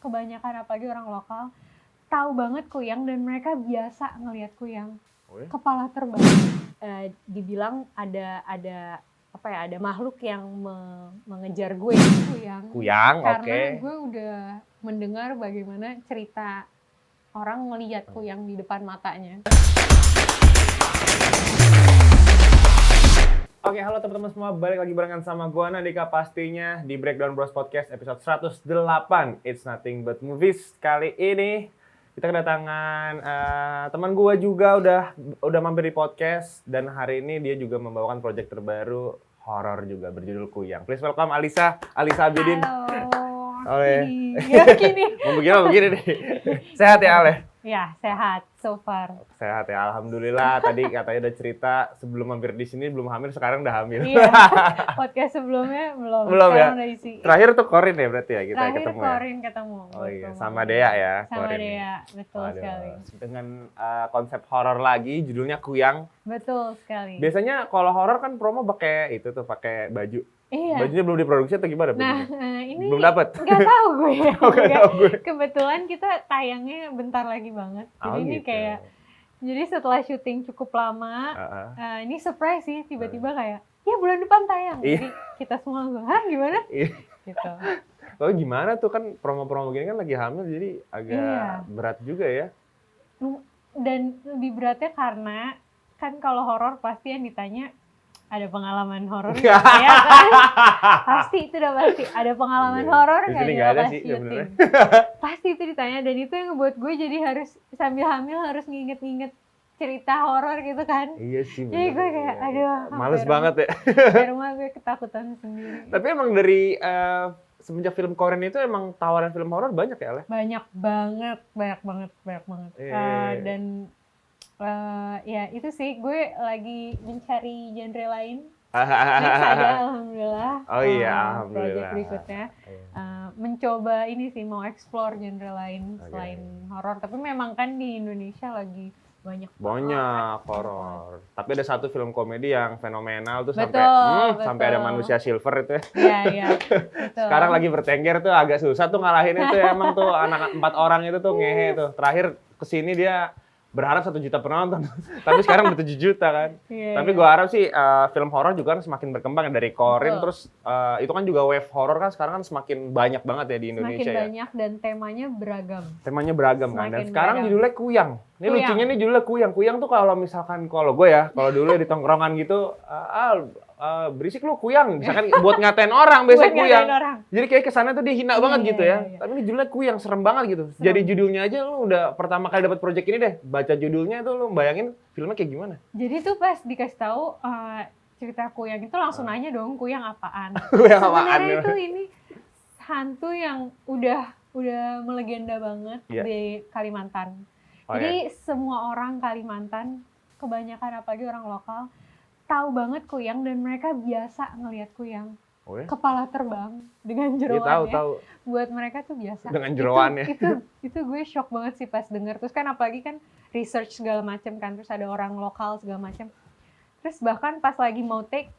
kebanyakan apalagi orang lokal tahu banget kuyang dan mereka biasa ngelihat kuyang. Kepala terbang. Dibilang ada makhluk yang mengejar gue kuyang. Karena gue udah mendengar bagaimana cerita orang melihat kuyang di depan matanya. Oke, halo teman-teman semua, balik lagi barengan sama gue Nandika pastinya di Breakdown Bros Podcast episode 108 It's Nothing But Movies. Kali ini kita kedatangan teman gue juga udah mampir di podcast, dan hari ini dia juga membawakan proyek terbaru horor juga berjudul Kuyang. Please welcome Alisa Abidin. Halo. Gini. Mau begini nih. Sehat ya Ale? Ya, sehat so far. Sehat ya, alhamdulillah. Tadi katanya udah cerita sebelum mampir di sini belum hamil, sekarang udah hamil. Iya. Podcast sebelumnya belum ya. Udah isi. Terakhir tuh Korin ya berarti ya kita Terakhir ketemu. Korin ketemu. Oh iya, sama Dea ya. Sama Korin. Dea, betul sekali. Dengan konsep horor lagi, judulnya Kuyang. Betul sekali. Biasanya kalau horor kan promo pakai pakai baju. Iya. Bajunya belum diproduksi atau gimana? Nah, ini belum dapat. Nggak tahu gue. Tahu gue. Kebetulan kita tayangnya bentar lagi banget. Jadi ini gitu. Jadi setelah syuting cukup lama, ini surprise sih, tiba-tiba kayak, ya bulan depan tayang. Jadi kita semua langsung, gimana? Gitu. Lalu gimana tuh, kan promo-promo gini kan lagi hamil, jadi agak berat juga ya. Dan lebih beratnya karena, kan kalau horor pasti yang ditanya, ada pengalaman horor nggak ya kan? Pasti itu udah pasti. Ada pengalaman horor nggak ya pas syuting? Pasti itu ditanya, dan itu yang ngebuat gue jadi harus sambil hamil harus nginget-nginget cerita horor gitu kan. Iya sih. Jadi gue kayak aduh. Males banget ya. Di rumah gue ketakutan sendiri. Tapi emang dari semenjak film Korean itu emang tawaran film horor banyak ya, Ale? Banyak banget. Dan ya itu sih, gue lagi mencari genre lain. Next ada alhamdulillah. Oh iya, alhamdulillah. Project berikutnya mencoba ini sih, mau explore genre lain selain horor. Tapi memang kan di Indonesia lagi banyak horor. Tapi ada satu film komedi yang fenomenal tuh, betul. Sampai ada manusia silver itu ya. Iya, betul. Sekarang lagi bertengger tuh, agak susah tuh ngalahin itu ya. Emang tuh anak 4 orang itu tuh ngehe tuh. Terakhir kesini dia berharap 1 juta penonton, tapi sekarang udah 7 juta kan. Tapi gue harap sih film horor juga kan semakin berkembang dari Korean, terus itu kan juga wave horor kan sekarang kan semakin banyak banget ya di Indonesia. Semakin banyak dan temanya beragam kan. Dan sekarang judulnya Kuyang. Ini lucunya nih judulnya Kuyang. Kuyang tuh kalau misalkan kalau gue ya, kalau dulu di tongkrongan gitu, berisik lu Kuyang, misalkan buat ngatain orang biasanya Kuyang. Jadi kayak kesannya tuh dia hina banget gitu ya. Tapi ini judulnya Kuyang, serem banget gitu. Jadi judulnya aja lu udah pertama kali dapat project ini deh, baca judulnya tuh lu bayangin filmnya kayak gimana? Jadi tuh pas dikasih tahu cerita Kuyang itu langsung nanya dong, Kuyang apaan? Kuyang apaan? Sebenarnya itu ini hantu yang udah melegenda banget di Kalimantan. Jadi semua orang Kalimantan, kebanyakan apalagi orang lokal, tahu banget Kuyang dan mereka biasa ngelihat Kuyang. Kepala terbang dengan jeroannya. Tahu. Buat mereka tuh biasa. Dengan jeroannya. Itu gue shock banget sih pas denger. Terus kan apalagi kan research segala macam kan, terus ada orang lokal segala macam. Terus bahkan pas lagi mau take,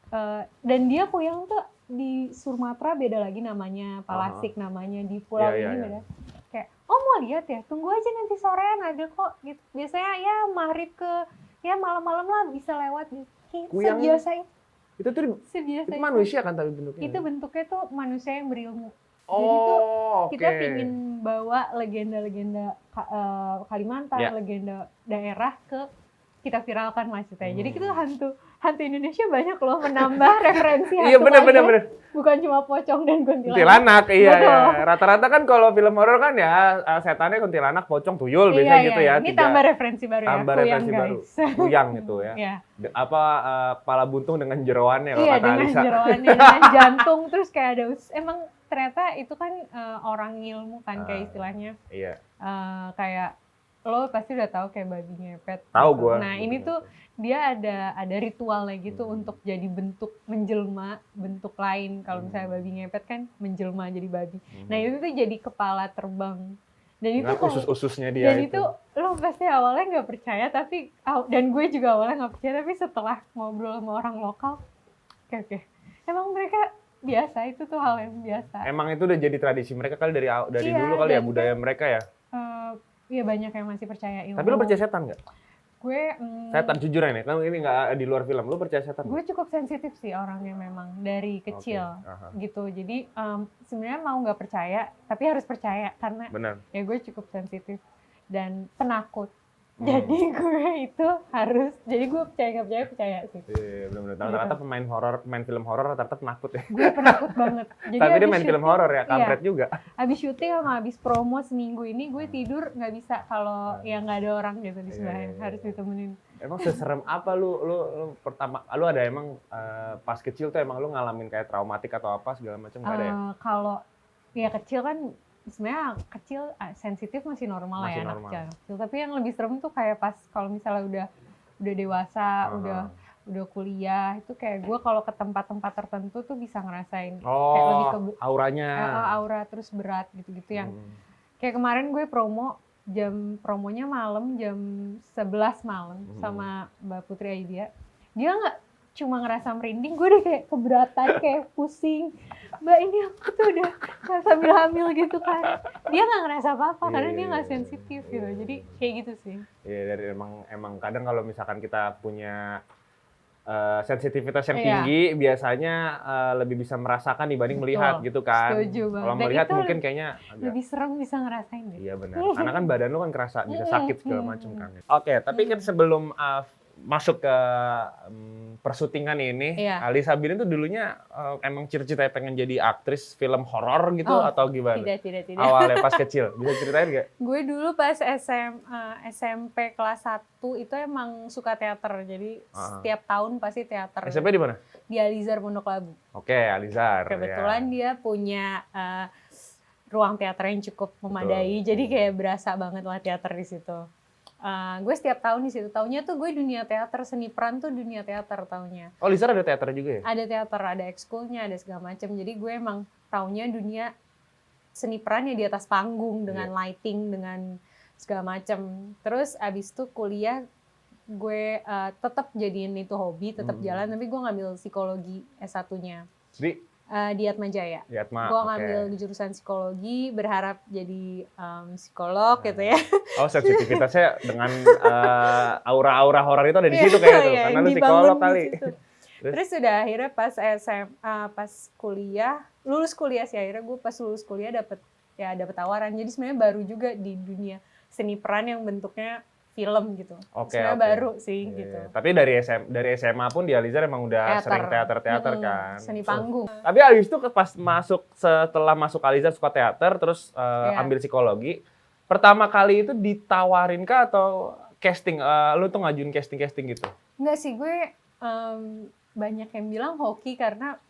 dan dia Kuyang tuh di Sumatera beda lagi namanya, Palasik namanya, di pulau ini beda. Kayak, mau lihat ya? Tunggu aja nanti sorean ada kok. Gitu. Biasanya ya maghrib malam-malam lah bisa lewat gitu. Kuyang sebiasa itu tuh itu manusia kan tapi bentuknya. Itu bentuknya tuh manusia yang berilmu. Oh, jadi tuh kita pingin bawa legenda-legenda Kalimantan, legenda daerah ke kita viralkan maksudnya. Jadi itu hantu Indonesia banyak loh menambah referensi hantu. Iya benar. Bukan cuma pocong dan kuntilanak. Iya. Rata-rata kan kalau film horor kan ya setannya kuntilanak, pocong, tuyul biasanya gitu ya. Ini tambah referensi baru tambah referensi baru. Kuyang gitu ya. Kepala buntung dengan jeroannya kalau kata dengan Alisa. Jeroannya, dengan jantung, terus kayak ada emang ternyata itu kan orang ilmu kan kayak istilahnya. Iya. Kayak lo pasti udah tahu kayak babi ngepet. Tahu gue. Nah ini tuh dia ada ritualnya gitu untuk jadi bentuk menjelma, bentuk lain. Kalau misalnya babi ngepet kan menjelma jadi babi. Nah itu tuh jadi kepala terbang. Dan itu usus-ususnya dia. Dan itu lo pasti awalnya nggak percaya, tapi dan gue juga awalnya nggak percaya, tapi setelah ngobrol sama orang lokal, oke, emang mereka biasa, itu tuh hal yang biasa. Emang itu udah jadi tradisi mereka kali dari Iya, dulu kali ya, dan budaya mereka ya. Iya banyak yang masih percaya ilmu. Tapi lu percaya setan nggak? Gue Setan jujur aja nih, kan ini nggak di luar film. Lu percaya setan? gue cukup sensitif sih orangnya memang dari kecil gitu. Jadi sebenarnya mau nggak percaya, tapi harus percaya karena Benar. ya gue cukup sensitif dan penakut. Jadi gue itu harus, jadi gue percaya sih. Iya, benar-benar. Rata-rata pemain film horor rata-rata penakut ya. Gue penakut banget. Jadi Tapi dia abis main film syuting- horor ya, kampret iya, juga. Abis syuting sama abis promo seminggu ini gue tidur nggak bisa kalau yang nggak ada orang gitu di sebelahnya, Iya. harus ditemenin. Emang seserem apa lu pertama lu ada emang pas kecil tuh emang lu ngalamin kayak traumatik atau apa segala macam nggak ada ya? Kalau ya kecil kan sebenarnya kecil sensitif masih normal lah Masih ya normal. anak kecil. Tapi yang lebih serem tuh kayak pas kalau misalnya udah dewasa, udah kuliah, itu kayak gue kalau ke tempat-tempat tertentu tuh bisa ngerasain kayak lebih ke auranya. aura terus berat gitu-gitu yang kayak kemarin gue promonya malam jam 11 malam sama Mbak Putri Aidia. Dia nggak cuma ngerasa merinding, gue udah kayak keberatan, kayak pusing. Mbak, ini aku tuh udah sambil hamil gitu kan. Dia nggak ngerasa apa-apa karena dia nggak sensitif gitu. Jadi kayak gitu sih. Iya, dari emang kadang kalau misalkan kita punya sensitivitas yang Iya. tinggi, biasanya lebih bisa merasakan dibanding melihat gitu kan. Setuju banget. Kalau Dan melihat itu mungkin kayaknya agak lebih serem bisa ngerasain deh. iya benar. Karena kan badan lu kan kerasa bisa sakit segala macam kan. Oke, tapi kan sebelum masuk ke persyutingan ini, Iya. Ali Sabilin tuh dulunya emang cita-citanya pengen jadi aktris film horor gitu Oh, atau gimana? Tidak. Awalnya pas kecil, bisa ceritain nggak? Gue dulu pas SMP kelas 1 itu emang suka teater. Jadi setiap tahun pasti teater. SMP di mana? Di Alizar Pondok Labu. Oke, Alizar. Kebetulan dia punya ruang teater yang cukup memadai. Jadi kayak berasa banget lah teater di situ. Gue setiap tahun di situ. Taunya tuh gue dunia teater, seni peran tuh dunia teater taunya. Oh, Alizar ada teater juga ya? Ada teater, ada ekskulnya, ada segala macam. Jadi gue emang taunya dunia seni peran ya di atas panggung dengan lighting, dengan segala macam. Terus abis itu kuliah gue tetap jadiin itu hobi, tetap jalan. Tapi gue ngambil psikologi S1-nya. Di Atmajaya. Gue ngambil jurusan psikologi, berharap jadi psikolog gitu ya. Oh, sensitivitasnya dengan aura-aura horor itu ada di situ kayak gitu. Iya, Karena lu psikolog dibangun di kali. situ. Terus udah akhirnya pas SMA, pas kuliah, lulus kuliah sih akhirnya gue pas lulus kuliah dapet tawaran. Jadi sebenarnya baru juga di dunia seni peran yang bentuknya film gitu. Sebenarnya baru sih gitu. Tapi dari SMA pun di Alizar emang udah sering teater kan. Seni panggung. Tapi abis itu pas setelah masuk Alizar suka teater terus ambil psikologi. Pertama kali itu ditawarin kah atau casting? Lu tuh ngajuin casting gitu? Enggak sih, gue banyak yang bilang hoki karena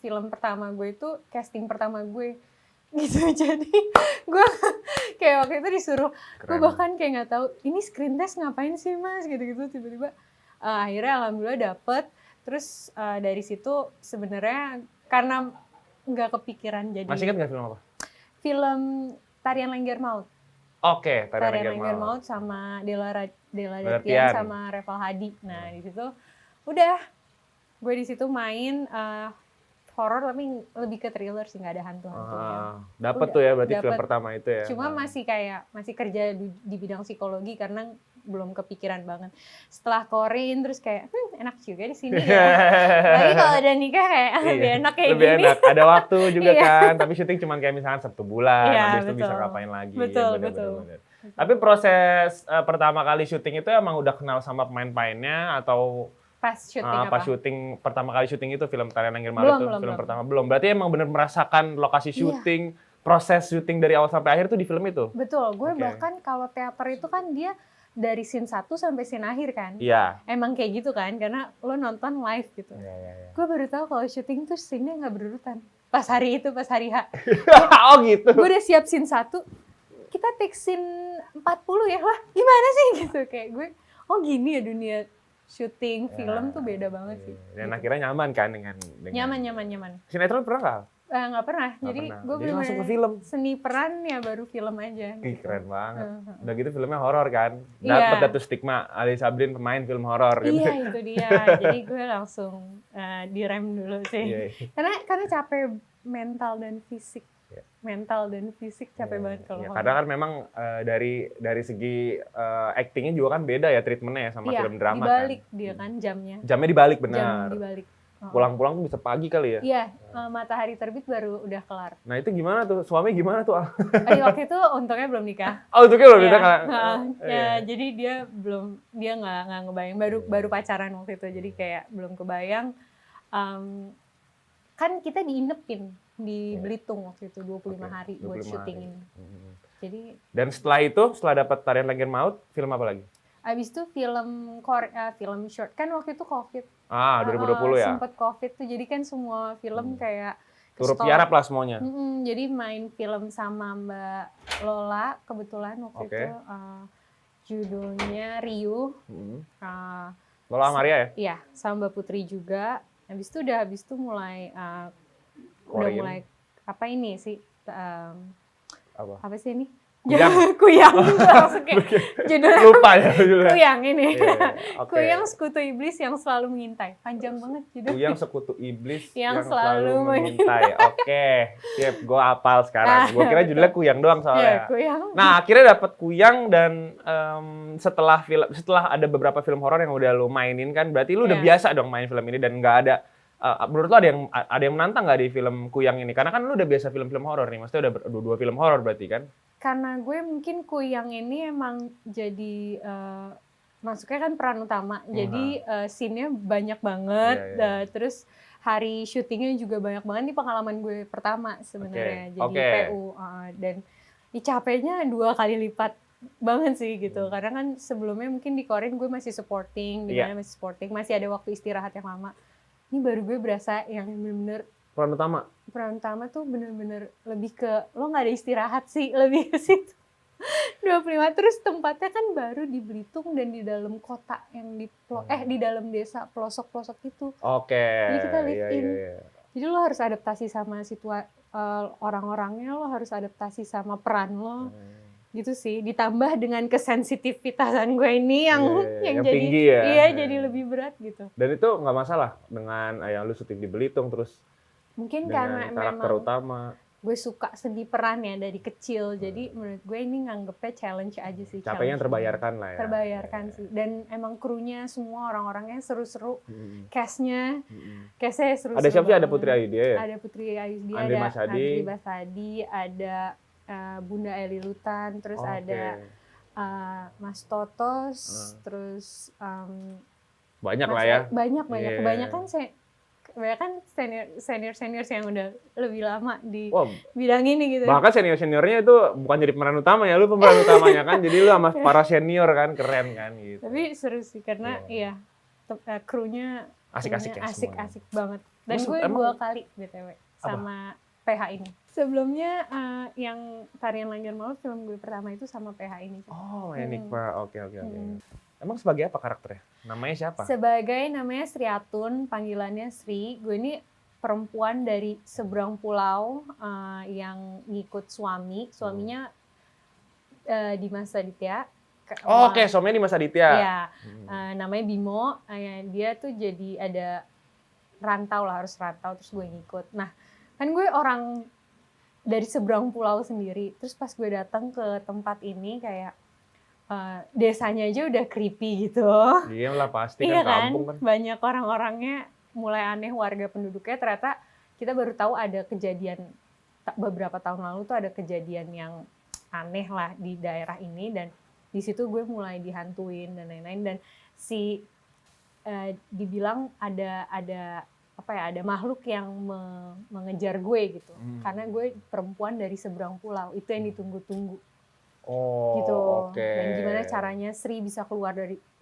film pertama gue itu casting pertama gue gitu. Jadi gue kayak waktu itu disuruh, gue bahkan kayak nggak tahu ini screen test ngapain sih mas gitu-gitu, tiba-tiba akhirnya alhamdulillah dapet. Terus dari situ sebenarnya karena nggak kepikiran jadi. Masih ingat nggak film apa? Film Tarian Lengger Maut. Oke, Tarian Lengger Maut sama Della Datian sama Reval Hadi. Nah di situ udah gue di situ main horor tapi lebih ke thriller sih, nggak ada hantu-hantunya. Dapet tuh ya berarti film pertama itu ya. Cuma masih kerja di bidang psikologi karena belum kepikiran banget. Setelah Korin terus kayak enak juga di sini ya. Lagi kalau udah nikah kayak lebih enak kayak lebih gini. enak. Ada waktu juga kan. Tapi syuting cuma kayak misalkan 1 bulan, habis itu bisa ngapain lagi. Betul. Tapi proses pertama kali syuting itu emang udah kenal sama pemain-pemainnya atau pas syuting pas syuting pertama kali syuting itu film Tarian Lengger Maut itu film pertama belum. Berarti emang bener merasakan lokasi syuting, proses syuting dari awal sampai akhir tuh di film itu. Betul. Gue bahkan kalau teater itu kan dia dari scene 1 sampai scene akhir kan. Iya. Emang kayak gitu kan karena lo nonton live gitu. Iya. Gue baru tahu kalau syuting tuh scene-nya nggak berurutan. Pas hari H. Oh gitu. Gue udah siap scene 1. Kita take scene 40 ya lah. Gimana sih gitu kayak gue. Oh gini ya dunia syuting film tuh beda banget sih. Dan gitu. akhirnya nyaman kan dengan Nyaman. sinetron pernah nggak? Nggak pernah. Nggak Jadi pernah. gue Jadi langsung ke film. seni peran ya baru film aja. Ih, gitu. keren banget. Heeh. Udah gitu filmnya horor kan. Iya. Dapat tuh stigma Ali Sablin pemain film horor gitu. Iya itu dia. Jadi gue langsung direm dulu sih. Iya. Karena capek mental dan fisik. Iya. Mental dan fisik capek Iya, banget kalau iya. horor. Kadang kan memang dari segi actingnya juga kan beda ya treatmentnya ya sama Iya, film drama dibalik kan. dia kan jamnya. Jamnya dibalik Jam benar. dibalik. Oh. Pulang-pulang tuh bisa pagi kali ya. Iya, matahari terbit baru udah kelar. Nah itu gimana tuh? Suami gimana tuh? Waktu itu untungnya belum nikah. Oh itu kan belum Iya, kita nggak. ya, jadi dia nggak ngebayang, baru pacaran waktu itu, jadi kayak belum kebayang. Kan kita diinepin di Belitung waktu itu 25 hari buat 25 syuting hari. ini. Jadi Dan setelah dapat Tarian Langit Maut, film apa lagi? abis itu film short kan waktu itu COVID. 2020 ya. Sempet COVID tuh, jadi kan semua film kayak Turut ke-stop. tiarap lah semuanya. Jadi main film sama Mbak Lola kebetulan waktu Oke. itu judulnya Riuh. Lola Amaria ya? Iya, sama Mbak Putri juga. Habis itu mulai udah Korean. mulai apa ini sih? Apa sih ini? Kuyang. Kuyang. Langsung kayak judulnya Lupa ya judulnya. Kuyang ini. Iya, oke. Kuyang Sekutu Iblis yang selalu mengintai. Panjang banget judulnya. Kuyang Sekutu Iblis Yang yang selalu selalu mengintai. Oke, siap. Gue hafal sekarang. Gue kira judulnya Kuyang doang Iya, soalnya. Kuyang. Nah, akhirnya dapet Kuyang dan setelah ada beberapa film horor yang udah lo mainin kan, berarti lu udah Iya. biasa dong main film ini dan nggak ada. Menurut lo ada yang menantang nggak di film Kuyang ini? Karena kan lu udah biasa film-film horor nih, maksudnya udah dua film horor berarti kan? Karena gue mungkin Kuyang ini emang jadi masuknya kan peran utama, jadi scene-nya banyak banget. Iya. Terus hari syutingnya juga banyak banget. Ini pengalaman gue pertama sebenarnya jadi Oke. PU dan capeknya 2 kali lipat banget sih gitu. Karena kan sebelumnya mungkin di Korea gue masih supporting, di mana masih supporting, masih ada waktu istirahat yang lama. Ini baru gue berasa yang bener-bener Peran utama tuh bener-bener lebih ke lo nggak ada istirahat sih, lebih ke situ. 25 terus tempatnya kan baru di Belitung dan di dalam kota yang di dalam desa pelosok-pelosok itu. Oke. Jadi kita live in. Iya. Jadi lo harus adaptasi sama orang-orangnya, lo harus adaptasi sama peran lo. Gitu sih, ditambah dengan kesensitivitasan gue ini yang yang jadi tinggi ya. Iya, jadi lebih berat gitu. Dan itu nggak masalah dengan yang lu syuting di Belitung terus Mungkin dengan karena karakter memang utama. gue suka seni peran ya dari kecil, jadi menurut gue ini nganggepnya challenge aja sih. Capeknya terbayarkan lah ya. Terbayarkan sih, dan emang krunya semua orang-orangnya seru-seru, castnya seru-seru. Ada siapa sih? Ada banget. Putri Ayudhya ya? Ada Putri Ayudhya, Andri ada Masadi. Andri Basadi, ada Bunda Eli Lutan, terus ada Mas Totos, terus banyak lah ya. banyak Yeah. kebanyakan senior yang udah lebih lama di Wah, bidang ini gitu. bahkan seniornya itu bukan jadi pemeran utama ya, lu pemeran utamanya kan, jadi lu sama para senior kan, keren kan gitu. Tapi seru sih karena krunya Asik-asik ya asik banget. Dan Terus gue emang- 2 kali BTW sama PH ini. Sebelumnya yang Tarian Langit Maut film gue pertama itu sama PH ini. Oh, Enigma. Oke. Emang sebagai apa karakternya? Namanya siapa? Sebagai namanya Sri Atun, panggilannya Sri. Gue ini perempuan dari seberang pulau yang ngikut suaminya Dimas Aditya. Oke, suaminya Dimas Aditya. Iya, namanya Bimo. Dia tuh jadi ada rantau lah, harus rantau, terus gue ngikut. Nah, kan gue orang dari seberang pulau sendiri. Terus pas gue datang ke tempat ini kayak desanya aja udah creepy gitu. Iya lah pasti Iya kan, kampung kan. Banyak orang-orangnya mulai aneh, warga penduduknya. Ternyata kita baru tahu ada kejadian beberapa tahun lalu tuh ada kejadian yang aneh lah di daerah ini, dan di situ gue mulai dihantuin dan lain-lain, dan dibilang ada makhluk yang mengejar gue gitu. Karena gue perempuan dari seberang pulau, itu yang ditunggu-tunggu. Oh, Gitu. oke. Dan gimana caranya Sri bisa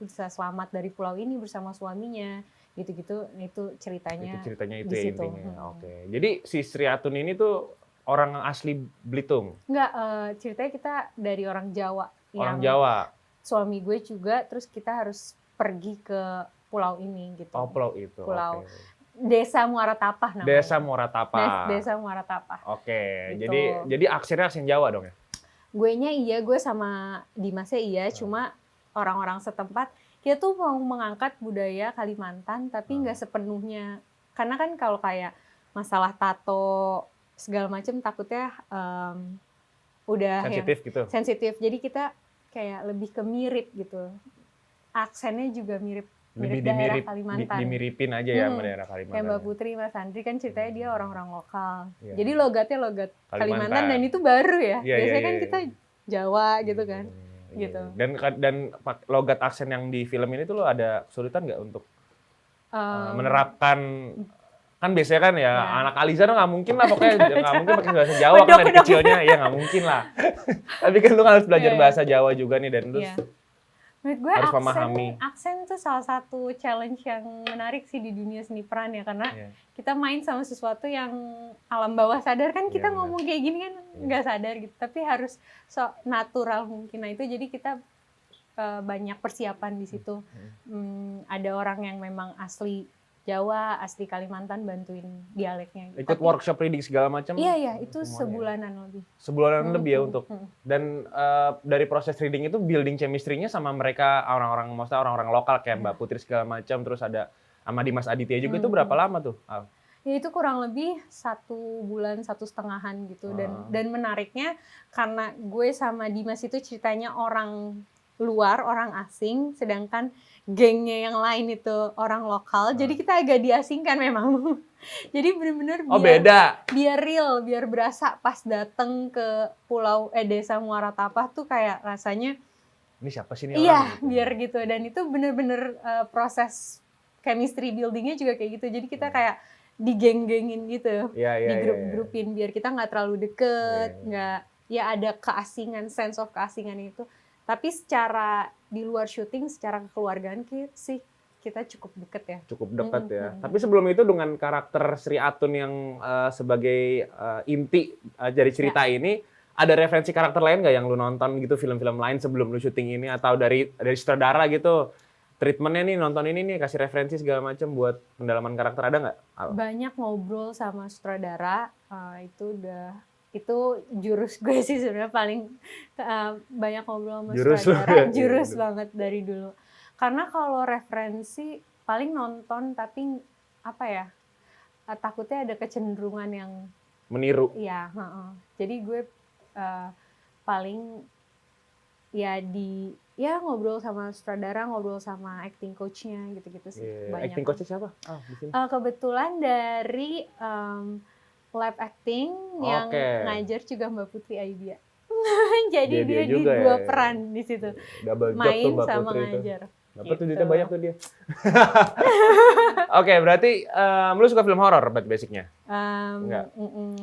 bisa selamat dari pulau ini bersama suaminya, gitu-gitu. Itu ceritanya. Itu ceritanya itu di ya situ. intinya. Oke. Jadi si Sri Atun ini tuh orang asli Belitung. Enggak, ceritanya kita dari orang Jawa. Orang Jawa. Suami gue juga, terus kita harus pergi ke pulau ini gitu. Oh, pulau itu. Pulau. Oke. Desa Muara Tapah namanya. Desa Muara Tapah. Desa Muara Tapah. Oke, Gitu. jadi aksennya aksen Jawa dong ya? Guenya iya, gue sama Dimasnya iya, cuma orang-orang setempat kita tuh mau mengangkat budaya Kalimantan tapi nggak sepenuhnya, karena kan kalau kayak masalah tato segala macam takutnya udah Sensitif yang gitu? sensitif, jadi kita kayak lebih ke mirip gitu, aksennya juga mirip daerah Kalimantan. Dimiripin aja ya sama daerah Kalimantan. Kayak Mbak Putri, Mas Andri kan ceritanya dia orang-orang lokal, Iya. jadi logatnya logat Kalimantan. Kalimantan dan itu baru ya. Iya, Biasanya iya, kan iya. kita Jawa gitu kan. Iya. Gitu. Dan logat aksen yang di film ini tuh lo ada kesulitan nggak untuk menerapkan, kan biasanya kan ya anak Aliza tuh nggak mungkin lah pokoknya nggak mungkin pakai bahasa Jawa kan dari kecilnya, ya nggak mungkin lah. Tapi kan lu harus belajar bahasa Jawa juga nih dan terus menurut gue harus memahami. aksen tuh salah satu challenge yang menarik sih di dunia seni peran ya, karena kita main sama sesuatu yang alam bawah sadar kan, kita ngomong kayak gini kan nggak sadar gitu, tapi harus natural mungkin. Nah itu jadi kita banyak persiapan di situ. Ada orang yang memang asli Jawa, asli Kalimantan bantuin dialeknya. Ikut workshop reading segala macam? Iya, itu sebulanan lebih. Sebulanan lebih ya untuk. Dan dari proses reading itu building chemistry-nya sama mereka orang-orang lokal kayak Mbak Putri segala macam, terus ada sama Dimas Aditya juga, itu berapa lama tuh? Ya itu kurang lebih 1 bulan, 1,5 gitu. Dan menariknya karena gue sama Dimas itu ceritanya orang luar, orang asing, sedangkan gengnya yang lain itu orang lokal, jadi kita agak diasingkan memang. Jadi bener-bener beda. Biar real, biar berasa pas dateng ke Desa Muara Tapah tuh kayak rasanya ini siapa sih ini orang? Iya, gitu. biar gitu. Dan itu bener-bener proses chemistry buildingnya juga kayak gitu. Jadi kita kayak digeng-gengin gitu, di grup-grupin biar kita nggak terlalu deket, nggak ada keasingan, sense of keasingan itu. Tapi secara di luar syuting, secara kekeluargaan sih kita cukup deket ya. Cukup deket ya. Tapi sebelum itu dengan karakter Sri Atun yang sebagai inti dari cerita ini, ada referensi karakter lain nggak yang lu nonton gitu, film-film lain sebelum lu syuting ini, atau dari sutradara gitu? Treatmentnya nih, nonton ini nih, kasih referensi segala macam buat pendalaman karakter, ada nggak? Banyak ngobrol sama sutradara, itu jurus gue sih sebenarnya, paling banyak ngobrol sama sutradara, jurus banget dari dulu. Karena kalau referensi paling nonton, tapi apa ya, takutnya ada kecenderungan yang meniru. Iya, jadi gue paling ngobrol sama sutradara, ngobrol sama acting coach-nya gitu-gitu sih. Banyak. Acting coach-nya siapa? Kebetulan dari live acting yang ngajar juga Mbak Putri Aibia. Jadi dia di dua peran di situ. Main sama ngajar. Dapat tuh duitnya banyak tuh dia. Oke, berarti lu suka film horor basicnya? Enggak.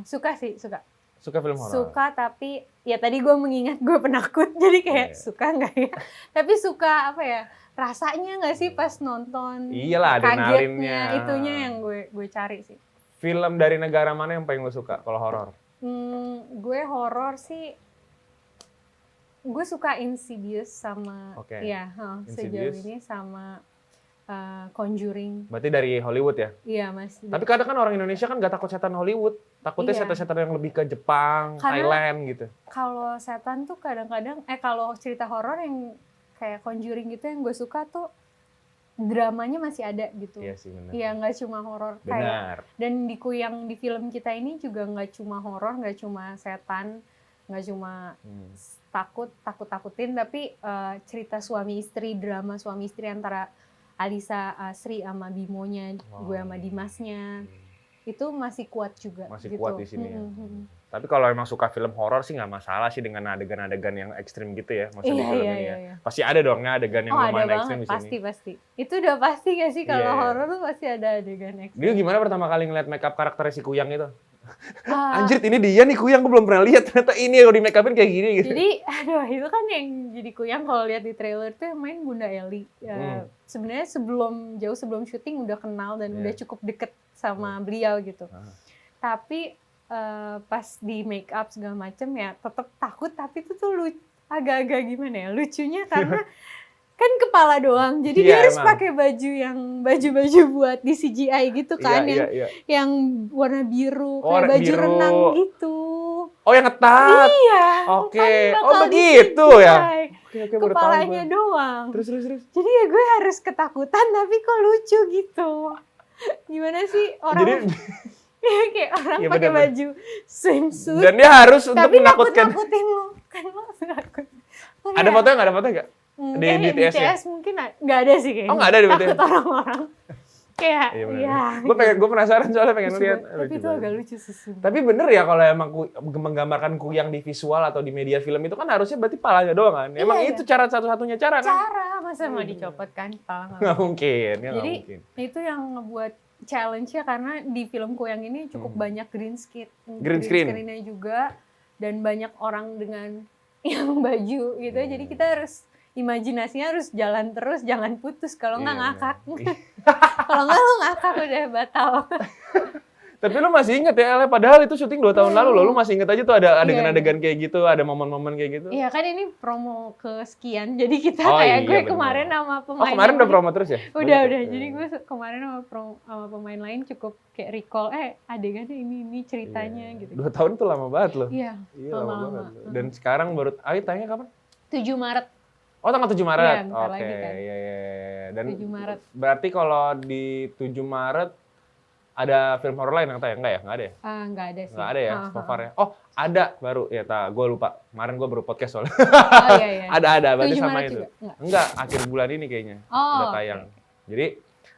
Suka sih, suka. Suka film horor? Suka, tapi ya tadi gue mengingat gue penakut, jadi kayak suka nggak ya? Tapi suka apa ya? Rasanya nggak sih pas nonton? Iyalah, adrenalinnya. Itunya yang gue cari sih. Film dari negara mana yang paling lo suka kalau horor? Gue horor sih, gue suka Insidious sama sejauh ini sama Conjuring. Berarti dari Hollywood ya? Iya, Mas. Tapi kadang kan orang Indonesia kan nggak takut setan Hollywood, takutnya setan-setan yang lebih ke Jepang, Thailand gitu. Kalau setan tuh kadang-kadang kalau cerita horor yang kayak Conjuring gitu yang gue suka tuh dramanya masih ada gitu. Iya sih, benar. Iya, nggak cuma horor kayak. Dan yang di film kita ini juga nggak cuma horor, nggak cuma setan, nggak cuma takutin, tapi cerita suami istri, drama suami istri antara Alisa Sri sama Bimonya, gue sama Dimasnya, itu masih kuat juga. Masih gitu. kuat di sini. Tapi kalau emang suka film horor sih nggak masalah sih dengan adegan-adegan yang ekstrim gitu ya, maksudnya di film ini ya. Pasti ada dong adegan yang lumayan ekstrim di sini. Pasti. Itu udah pasti nggak sih kalau horor tuh pasti ada adegan ekstrim. Dia gimana pertama kali ngeliat makeup karakternya si Kuyang itu? Anjir, ini dia nih Kuyang, gue belum pernah lihat, ternyata ini yang di make upin kayak gini gitu. Jadi, itu kan yang jadi Kuyang kalau lihat di trailer tuh yang main Bunda Eli. Sebenarnya jauh sebelum syuting udah kenal dan udah cukup deket sama beliau gitu. Tapi pas di make up segala macem ya tetap takut, tapi itu tuh agak-agak gimana ya, lucunya karena kan kepala doang. Jadi Iya, dia harus emang. pakai baju buat di CGI gitu kan Iya. yang warna biru Oh, kayak baju biru. renang gitu. Oh, yang ketat. Iya. Oke. kan Oh, bakal di begitu ya. CGI. Oke, baru tahu Kepalanya gue. doang. Terus. Jadi ya gue harus ketakutan tapi kok lucu gitu. Gimana sih orang Jadi kayak orang Iya, pakai bener-bener. baju swimsuit dan dia harus untuk tapi menakutkan. nakut-nakutin lo. Kan lo takut. Lo Ada kayak, fotonya nggak? Ada fotonya nggak? Di kayaknya BTS -nya? BTS mungkin nggak ada sih kayaknya. Oh, nggak ada di BTS? Takut orang-orang. Kayak Iya benar. ya. Gue penasaran soalnya pengen Lucu lihat. banget. Tapi itu agak lucu sih. Tapi bener ya kalau emang menggambarkan kuyang di visual atau di media film itu kan harusnya berarti palanya doang kan? Emang Iya, itu cara satu-satunya cara kan? Cara masa mau dicopot kan kepala nggak Nggak mungkin, ya nggak Jadi mungkin. itu yang ngebuat challenge-nya karena di film Kuyang ini cukup banyak green screen. screen-nya juga dan banyak orang dengan yang baju gitu. Jadi kita harus imajinasinya harus jalan terus, jangan putus kalau nggak Iya, ngakak. bener. Kalau nggak lu ngakak udah batal. Tapi lu masih inget ya, Ale? Padahal itu syuting 2 tahun lalu loh. Lu masih inget aja tuh ada adegan-adegan kayak gitu, ada momen-momen kayak gitu. Iya kan ini promo kesekian, jadi kita Oh, kayak iya, gue bener. kemarin sama Oh, pemain kemarin udah lain- promo terus ya? Udah. Banyak ya? Jadi gue kemarin sama pemain lain cukup kayak recall, adegannya ini ceritanya gitu. 2 tahun tuh lama banget loh. Iya, Iya, lama lama-lama. banget. Dan sekarang baru, tayangnya kapan? 7 Maret. Oh, tanggal 7 Maret. Iya, bentar Oke, lagi kan. iya. Dan 7 Maret. Berarti kalau di 7 Maret ada film horor lain yang tayang? Enggak ya? Enggak ada ya? Nggak ada sih. Enggak ada ya, so far ya. Oh, ada baru. Ya, gue lupa. Kemarin gue baru podcast soalnya. Oh iya. Ada, berarti 7 sama Maret itu. juga? Enggak, akhir bulan ini kayaknya. Oh, udah tayang. Jadi,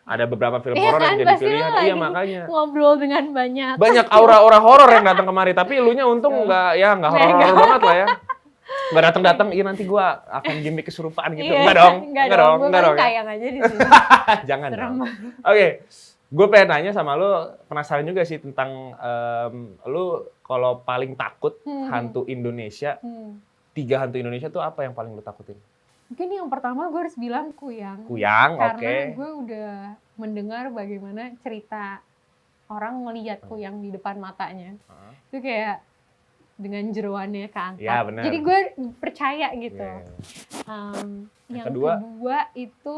ada beberapa film Iya horor kan, yang jadi pasti lo pilihan. lagi Iya, makanya. ngobrol dengan banyak. Banyak aura-aura horor yang datang kemari, tapi elunya untung enggak horor-horor banget lah ya. Nggak datang-datang, iya nanti gue akan gimmick kesurupaan gitu. Iya, Enggak dong. Enggak dong. Gue ya. tayang aja di sini. Jangan Serem. dong. Oke, gue pengen nanya sama lu, penasaran juga sih tentang lu kalau paling takut hantu Indonesia, 3 hantu Indonesia tuh apa yang paling lu takutin? Mungkin yang pertama gue harus bilang Kuyang. Kuyang, Karena oke. gue udah mendengar bagaimana cerita orang melihat Kuyang di depan matanya. Itu kayak dengan jeroannya keangkat. Ya, benar. Jadi gue percaya gitu. Iya. Yang kedua? kedua itu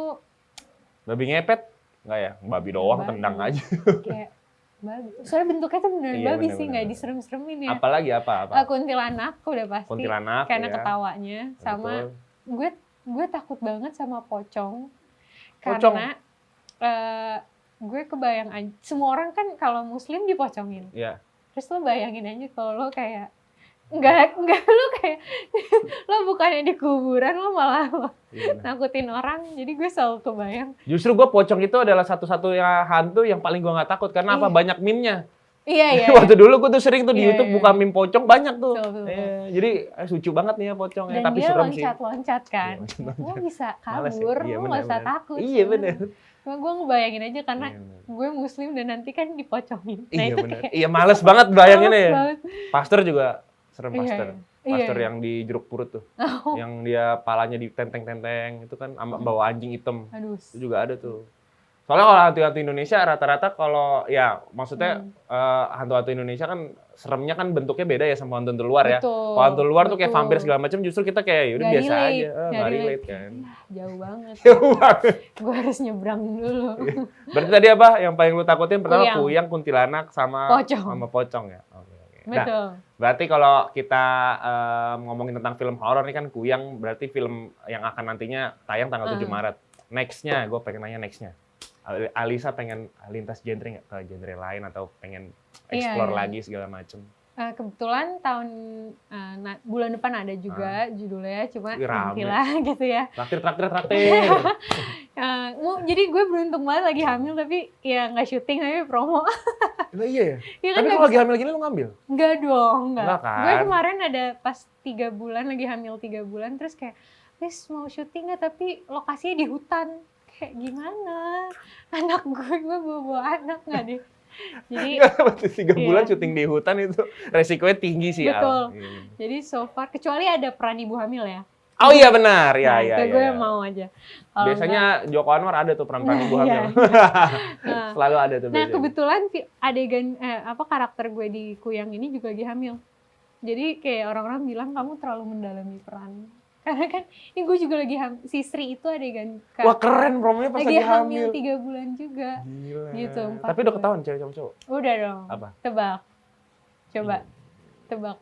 Babi ngepet? Enggak ya? Babi doang, Babi. tendang aja. kayak babi. Soalnya bentuknya tuh beneran Iya, babi bener, sih, nggak bener. diserem-seremin ya. Apalagi apa? Kuntilanak udah pasti. Kuntilanak, Karena ya. ketawanya. Sama Betul. gue takut banget sama pocong. Pocong? Karena gue kebayang aja, semua orang kan kalau muslim dipocongin. Iya. Terus lo bayangin aja kalau lo kayak enggak lo kayak lo bukannya di kuburan lo malah Iya, bener. nakutin orang. Jadi gue selalu kebayang. Justru gue pocong itu adalah satu-satunya hantu yang paling gue nggak takut. Karena apa? Iya. Banyak meme-nya. Iya. Waktu dulu gue tuh sering tuh di Iya, YouTube iya. buka meme pocong banyak tuh. Betul. Jadi lucu banget nih ya pocong ya. Dan Tapi dia serem sih. loncat-loncat kan. Iya, loncat-loncat. Lo bisa Males ya? kabur, Iya, lo bener, nggak usah bener. takut. Iya bener. Cuma gue ngebayangin aja karena Iya, bener. gue muslim dan nanti kan dipocongin. Nah Iya itu bener. kayak Iya males banget bayanginnya ya. males banget. Pastor juga serem Iya, pastor. iya. Pastor Iya. yang di jeruk purut tuh. Oh. Yang dia palanya ditenteng-tenteng itu kan bawa anjing hitam. Aduh. Itu juga ada tuh. Soalnya kalau hantu-hantu Indonesia rata-rata kalau ya maksudnya hantu-hantu Indonesia kan seremnya kan bentuknya beda ya sama hantu luar ya. Betul, Kalau hantu luar tuh kayak betul. vampir segala macam justru kita kayak yaudah Nggak biasa relate, aja. nggak Nggak relate relate. kan. Jauh banget. Jauh banget. Gue harus nyebrang dulu. Berarti tadi apa yang paling lu takutin? Pertama Kuyang. kuyang, kuntilanak sama Pocong. ya. Oke. Nah, Betul. berarti kalau kita ngomongin tentang film horor ini kan Kuyang berarti film yang akan nantinya tayang tanggal 7 Maret. Next-nya, gue pengen nanya next-nya. Alisa pengen lintas genre nggak ke genre lain atau pengen explore Iya. lagi segala macem? Kebetulan bulan depan ada juga judulnya, cuma Wih, rame. nantilah gitu ya. Traktir. Jadi gue beruntung banget lagi hamil tapi ya nggak syuting tapi promo. Nah, iya ya? Ya kan Tapi nggak kalau lagi hamil gini lu ngambil? Enggak dong, enggak. Enggak kan? Gue kemarin ada pas 3 bulan, lagi hamil 3 bulan, terus kayak, Miss mau syuting nggak tapi lokasinya di hutan. Kayak gimana? Anak gue bawa anak nggak deh. Jadi, Berarti 3 bulan Iya. syuting di hutan itu resikonya tinggi sih. Al. Betul. Iya. jadi so far, kecuali ada peran ibu hamil ya. Oh iya benar, ya Nah, ya. itu ya, gue ya. mau aja. Kalau Biasanya Joko Anwar ada tuh peran-peran ibu Nah, hamil. iya. Nah, Selalu ada tuh Nah biasanya. kebetulan adegan karakter gue di Kuyang ini juga lagi hamil. Jadi kayak orang-orang bilang kamu terlalu mendalami peran. Karena kan ini gue juga lagi si Sri itu adegan Wah keren promonya pas lagi hamil hamil. 3 bulan juga. Gila. Gitu, 4 Tapi udah bulan. ketahuan cewek sama cowok? Udah dong. Apa? Tebak. Coba. Tebak.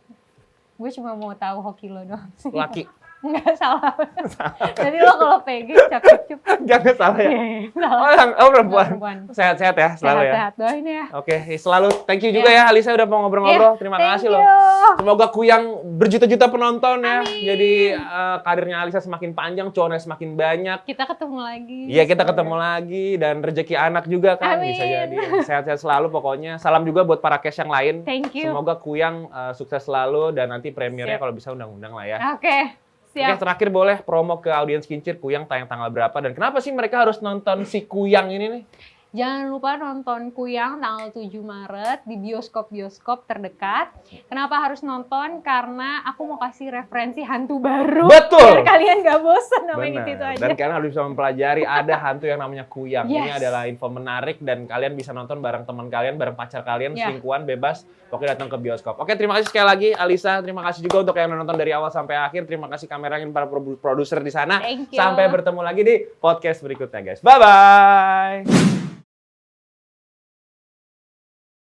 Gue cuma mau tahu hoki lo doang sih. Laki. Enggak salah. Jadi lo kalau PG cakep-cakep. Jangan salah ya. Salah. Oh perempuan. Sehat-sehat ya selalu ya. Sehat-sehat doain ya. Oke, selalu thank you juga ya Alisa udah mau ngobrol-ngobrol. Terima Thank kasih loh. you. Semoga Kuyang berjuta-juta penonton ya. Amin. Jadi karirnya Alisa semakin panjang, cowoknya semakin banyak. Kita ketemu lagi. Iya, kita ketemu lagi dan rezeki anak juga kan Amin. bisa jadi. Sehat-sehat selalu pokoknya. Salam juga buat para cast yang lain. Thank you. Semoga Kuyang sukses selalu dan nanti premiernya Siap. kalau bisa undang-undang lah ya. Oke. Oke, Siap. terakhir boleh promo ke audiens Kincir Kuyang tayang tanggal berapa dan kenapa sih mereka harus nonton si Kuyang ini nih? Jangan lupa nonton Kuyang tanggal 7 Maret di bioskop-bioskop terdekat. Kenapa harus nonton? Karena aku mau kasih referensi hantu baru. Betul. Biar kalian gak bosan sama Benar. itu aja. Dan kalian harus bisa mempelajari ada hantu yang namanya Kuyang. Ini Yes. adalah info menarik dan kalian bisa nonton bareng teman kalian, bareng pacar kalian, Ya. selingkuhan bebas. Pokoknya datang ke bioskop. Oke, terima kasih sekali lagi Alisa. Terima kasih juga untuk yang nonton dari awal sampai akhir. Terima kasih kameramen para produser di sana. Thank you. Sampai bertemu lagi di podcast berikutnya, guys. Bye bye.